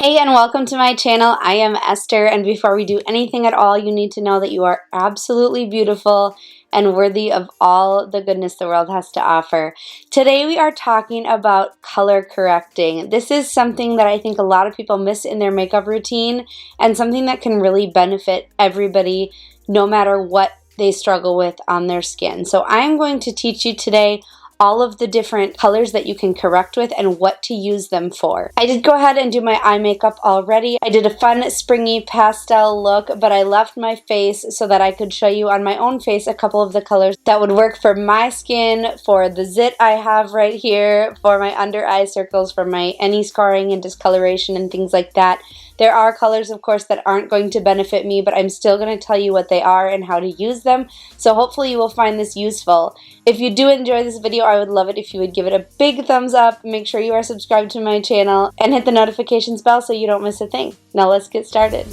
Hey and welcome to my channel. I am Esther, and before we do anything at all, you need to know that you are absolutely beautiful and worthy of all the goodness the world has to offer. Today we are talking about color correcting. This is something that I think a lot of people miss in their makeup routine and something that can really benefit everybody no matter what they struggle with on their skin. So I am going to teach you today all of the different colors that you can correct with and what to use them for. I did go ahead and do my eye makeup already. I did a fun springy pastel look, but I left my face so that I could show you on my own face a couple of the colors that would work for my skin, for the zit I have right here, for my under eye circles, for my any scarring and discoloration and things like that. There are colors, of course, that aren't going to benefit me, but I'm still going to tell you what they are and how to use them, so hopefully you will find this useful. If you do enjoy this video, I would love it if you would give it a big thumbs up, make sure you are subscribed to my channel, and hit the notifications bell so you don't miss a thing. Now let's get started.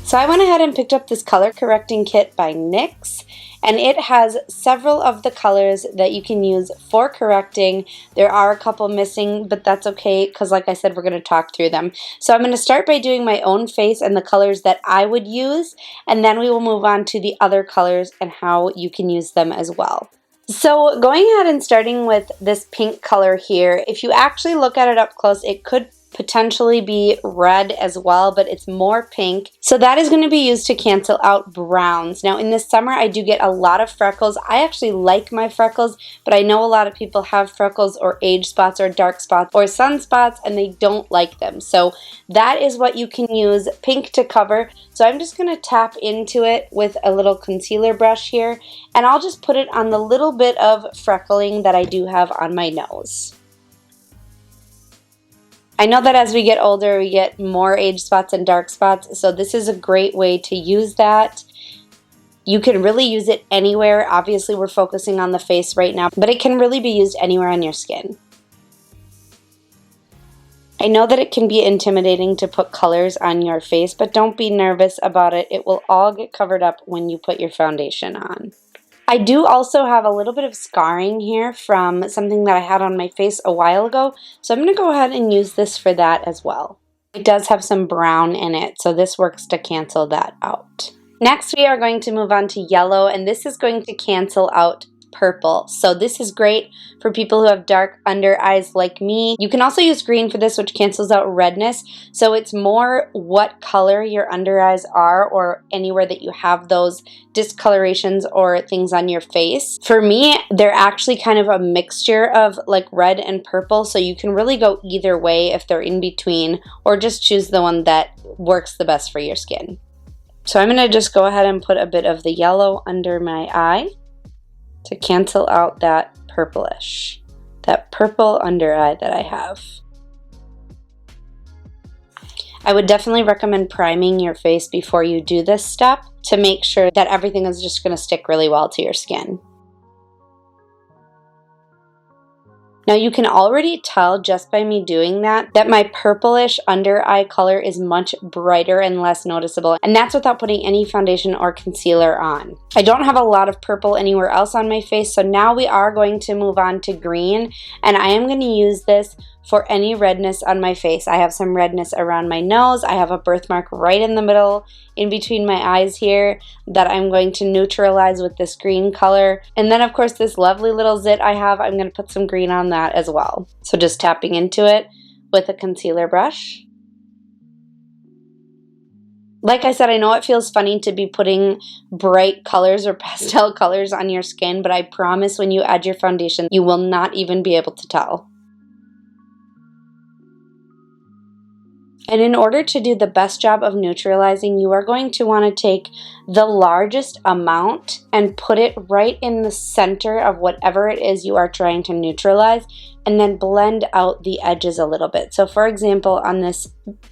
So I went ahead and picked up this color correcting kit by NYX, and it has several of the colors that you can use for correcting. There are a couple missing, but that's okay because like I said, we're going to talk through them. So I'm going to start by doing my own face and the colors that I would use, and then we will move on to the other colors and how you can use them as well. So going ahead and starting with this pink color here, if you actually look at it up close, it could potentially be red as well, but it's more pink. So that is going to be used to cancel out browns. Now in the summer I do get a lot of freckles. I actually like my freckles, but I know a lot of people have freckles or age spots or dark spots or sunspots and they don't like them. So that is what you can use pink to cover. So I'm just going to tap into it with a little concealer brush here, and I'll just put it on the little bit of freckling that I do have on my nose. I know that as we get older, we get more age spots and dark spots, so this is a great way to use that. You can really use it anywhere. Obviously, we're focusing on the face right now, but it can really be used anywhere on your skin. I know that it can be intimidating to put colors on your face, but don't be nervous about it. It will all get covered up when you put your foundation on. I do also have a little bit of scarring here from something that I had on my face a while ago, so I'm going to go ahead and use this for that as well. It does have some brown in it, so this works to cancel that out. Next we are going to move on to yellow, and this is going to cancel out purple. So this is great for people who have dark under eyes like me. You can also use green for this, which cancels out redness. So it's more what color your under eyes are or anywhere that you have those discolorations or things on your face. For me, they're actually kind of a mixture of like red and purple. So you can really go either way if they're in between, or just choose the one that works the best for your skin. So I'm going to just go ahead and put a bit of the yellow under my eye to cancel out that purplish, that purple under eye that I have. I would definitely recommend priming your face before you do this step to make sure that everything is just going to stick really well to your skin. Now you can already tell just by me doing that my purplish under eye color is much brighter and less noticeable, and that's without putting any foundation or concealer on. I don't have a lot of purple anywhere else on my face, so now we are going to move on to green, and I am going to use this for any redness on my face. I have some redness around my nose. I have a birthmark right in the middle in between my eyes here that I'm going to neutralize with this green color. And then of course this lovely little zit I have, I'm going to put some green on that as well. So just tapping into it with a concealer brush. Like I said, I know it feels funny to be putting bright colors or pastel colors on your skin, but I promise when you add your foundation, you will not even be able to tell. And in order to do the best job of neutralizing, you are going to want to take the largest amount and put it right in the center of whatever it is you are trying to neutralize, and then blend out the edges a little bit. So for example, on this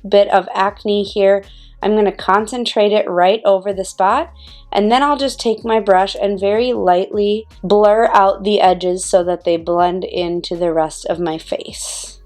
bit of acne here, I'm going to concentrate it right over the spot, and then I'll just take my brush and very lightly blur out the edges so that they blend into the rest of my face.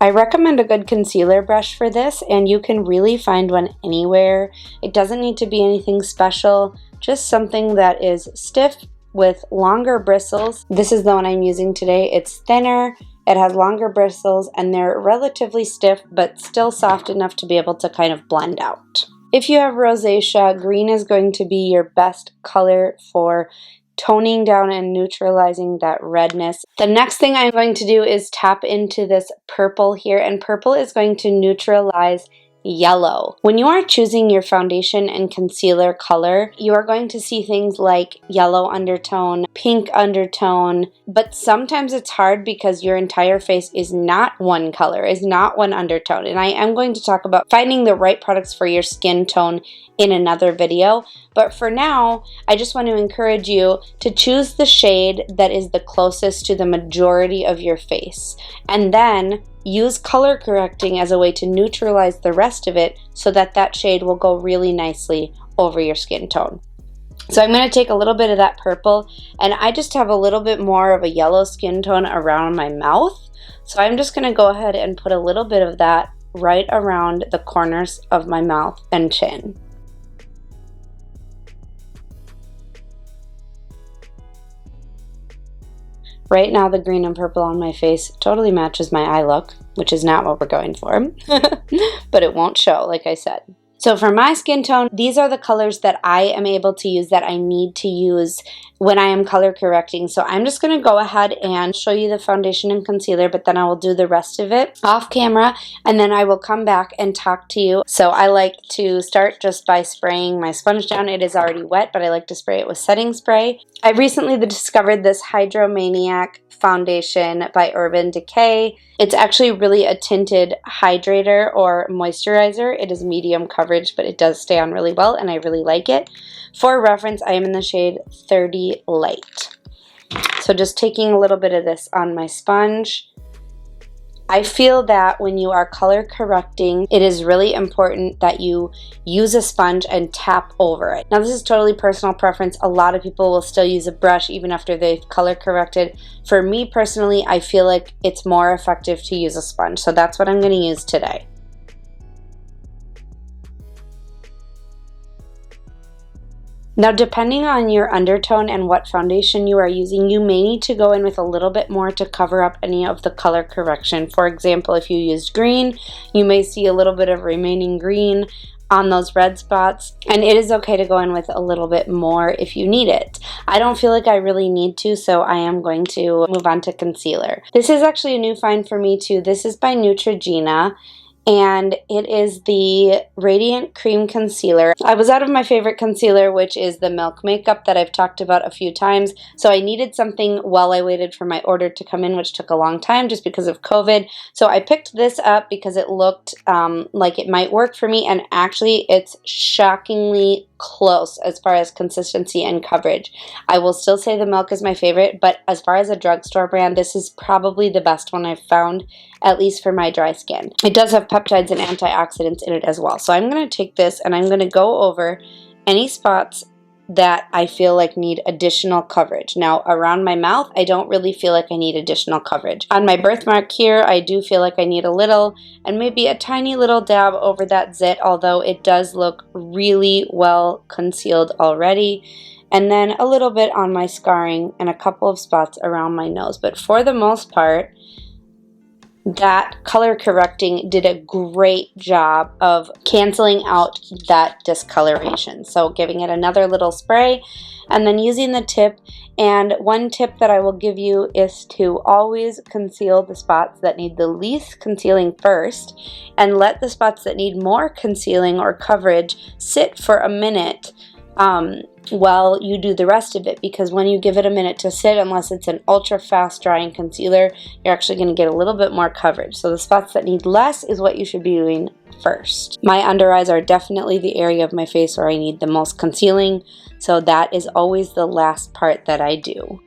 I recommend a good concealer brush for this, and you can really find one anywhere. It doesn't need to be anything special, just something that is stiff with longer bristles. This is the one I'm using today. It's thinner, it has longer bristles, and they're relatively stiff but still soft enough to be able to kind of blend out. If you have rosacea, green is going to be your best color for toning down and neutralizing that redness. The next thing I'm going to do is tap into this purple here, and purple is going to neutralize yellow. When you are choosing your foundation and concealer color, you are going to see things like yellow undertone, pink undertone, but sometimes it's hard because your entire face is not one color, is not one undertone. And I am going to talk about finding the right products for your skin tone in another video. But for now, I just want to encourage you to choose the shade that is the closest to the majority of your face. And then use color correcting as a way to neutralize the rest of it so that that shade will go really nicely over your skin tone. So I'm going to take a little bit of that purple, and I just have a little bit more of a yellow skin tone around my mouth. So I'm just going to go ahead and put a little bit of that right around the corners of my mouth and chin. Right now, the green and purple on my face totally matches my eye look, which is not what we're going for, but it won't show, like I said. So for my skin tone, these are the colors that I am able to use, that I need to use when I am color correcting. So I'm just going to go ahead and show you the foundation and concealer, but then I will do the rest of it off camera, and then I will come back and talk to you. So I like to start just by spraying my sponge down. It is already wet, but I like to spray it with setting spray. I recently discovered this Hydromaniac foundation by Urban Decay. It's actually really a tinted hydrator or moisturizer. It is medium coverage, but it does stay on really well, and I really like it. For reference, I am in the shade 30 Light. So just taking a little bit of this on my sponge. I feel that when you are color correcting, it is really important that you use a sponge and tap over it. Now, this is totally personal preference. A lot of people will still use a brush even after they've color corrected. For me personally, I feel like it's more effective to use a sponge. So that's what I'm going to use today. Now, depending on your undertone and what foundation you are using, you may need to go in with a little bit more to cover up any of the color correction. For example, if you used green, you may see a little bit of remaining green on those red spots, and it is okay to go in with a little bit more if you need it. I don't feel like I really need to, so I am going to move on to concealer. This is actually a new find for me too. This is by Neutrogena, and it is the Radiant Cream Concealer. I was out of my favorite concealer, which is the Milk Makeup that I've talked about a few times, so I needed something while I waited for my order to come in, which took a long time just because of COVID. So I picked this up because it looked like it might work for me, and actually it's shockingly close as far as consistency and coverage. I will still say the Milk is my favorite, but as far as a drugstore brand, this is probably the best one I've found, at least for my dry skin. It does have peptides and antioxidants in it as well. So I'm going to take this and I'm going to go over any spots that I feel like need additional coverage. Now, around my mouth, I don't really feel like I need additional coverage. On my birthmark here, I do feel like I need a little, and maybe a tiny little dab over that zit, although it does look really well concealed already. And then a little bit on my scarring and a couple of spots around my nose. But for the most part, that color correcting did a great job of canceling out that discoloration. So giving it another little spray and then using the tip. And one tip that I will give you is to always conceal the spots that need the least concealing first, and let the spots that need more concealing or coverage sit for a minute while you do the rest of it, because when you give it a minute to sit, unless it's an ultra fast drying concealer, you're actually going to get a little bit more coverage. So the spots that need less is what you should be doing first. My under eyes are definitely the area of my face where I need the most concealing, so that is always the last part that I do.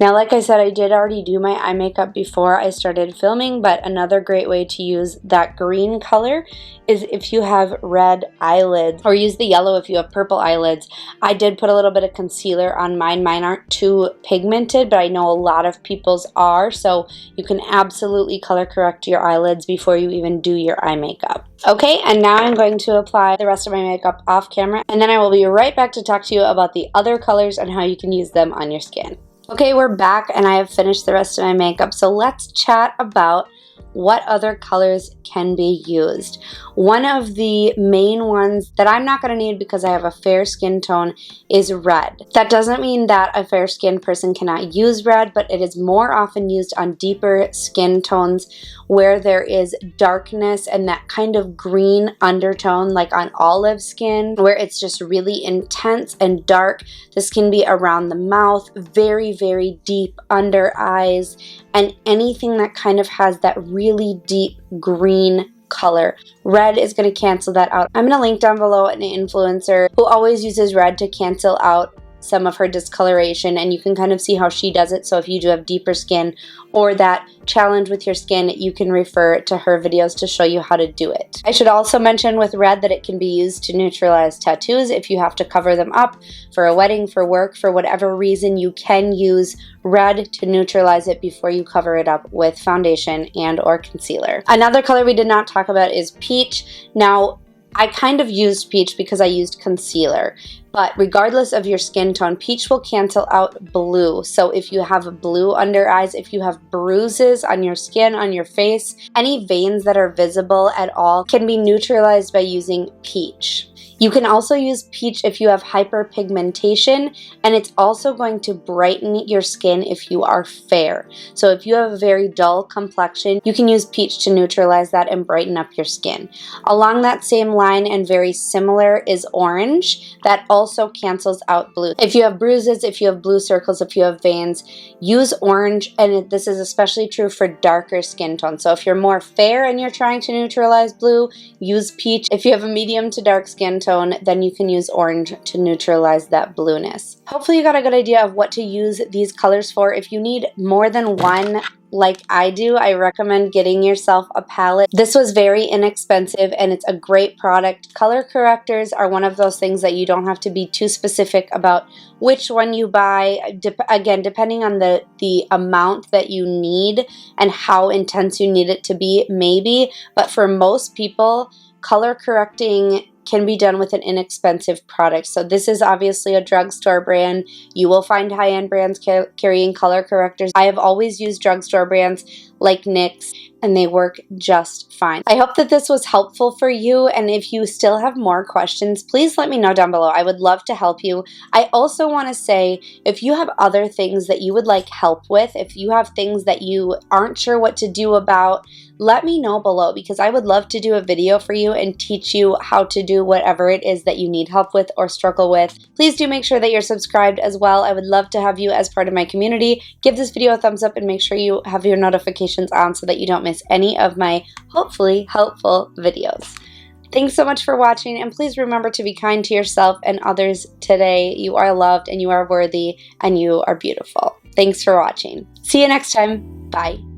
Now, like I said, I did already do my eye makeup before I started filming, but another great way to use that green color is if you have red eyelids, or use the yellow if you have purple eyelids. I did put a little bit of concealer on mine. Mine aren't too pigmented, but I know a lot of people's are, so you can absolutely color correct your eyelids before you even do your eye makeup. Okay, and now I'm going to apply the rest of my makeup off camera, and then I will be right back to talk to you about the other colors and how you can use them on your skin. Okay, we're back and I have finished the rest of my makeup, so let's chat about what other colors can be used. One of the main ones that I'm not going to need because I have a fair skin tone is red. That doesn't mean that a fair skinned person cannot use red, but it is more often used on deeper skin tones where there is darkness and that kind of green undertone, like on olive skin, where it's just really intense and dark. This can be around the mouth, very, very deep under eyes, and anything that kind of has that really deep green color. Red is going to cancel that out. I'm going to link down below an influencer who always uses red to cancel out some of her discoloration, and you can kind of see how she does it. So if you do have deeper skin or that challenge with your skin, you can refer to her videos to show you how to do it. I should also mention with red that it can be used to neutralize tattoos. If you have to cover them up for a wedding, for work, for whatever reason, you can use red to neutralize it before you cover it up with foundation and or concealer. Another color we did not talk about is peach. Now, I kind of used peach because I used concealer, but regardless of your skin tone, peach will cancel out blue. So if you have blue under eyes, if you have bruises on your skin, on your face, any veins that are visible at all can be neutralized by using peach. You can also use peach if you have hyperpigmentation, and it's also going to brighten your skin if you are fair. So if you have a very dull complexion, you can use peach to neutralize that and brighten up your skin. Along that same line and very similar is orange. That also cancels out blue. If you have bruises, if you have blue circles, if you have veins, use orange, and this is especially true for darker skin tones. So if you're more fair and you're trying to neutralize blue, use peach. If you have a medium to dark skin tone, then you can use orange to neutralize that blueness. Hopefully you got a good idea of what to use these colors for. If you need more than one, like I do, I recommend getting yourself a palette. This was very inexpensive and it's a great product. Color correctors are one of those things that you don't have to be too specific about which one you buy. Again, depending on the amount that you need and how intense you need it to be, maybe. But for most people, color correcting can be done with an inexpensive product. So this is obviously a drugstore brand. You will find high-end brands carrying color correctors. I have always used drugstore brands like NYX, and they work just fine. I hope that this was helpful for you, and if you still have more questions, please let me know down below. I would love to help you. I also want to say, if you have other things that you would like help with, if you have things that you aren't sure what to do about, let me know below, because I would love to do a video for you and teach you how to do whatever it is that you need help with or struggle with. Please do make sure that you're subscribed as well. I would love to have you as part of my community. Give this video a thumbs up and make sure you have your notifications on so that you don't miss any of my hopefully helpful videos. Thanks so much for watching, and please remember to be kind to yourself and others today. You are loved and you are worthy and you are beautiful. Thanks for watching. See you next time. Bye.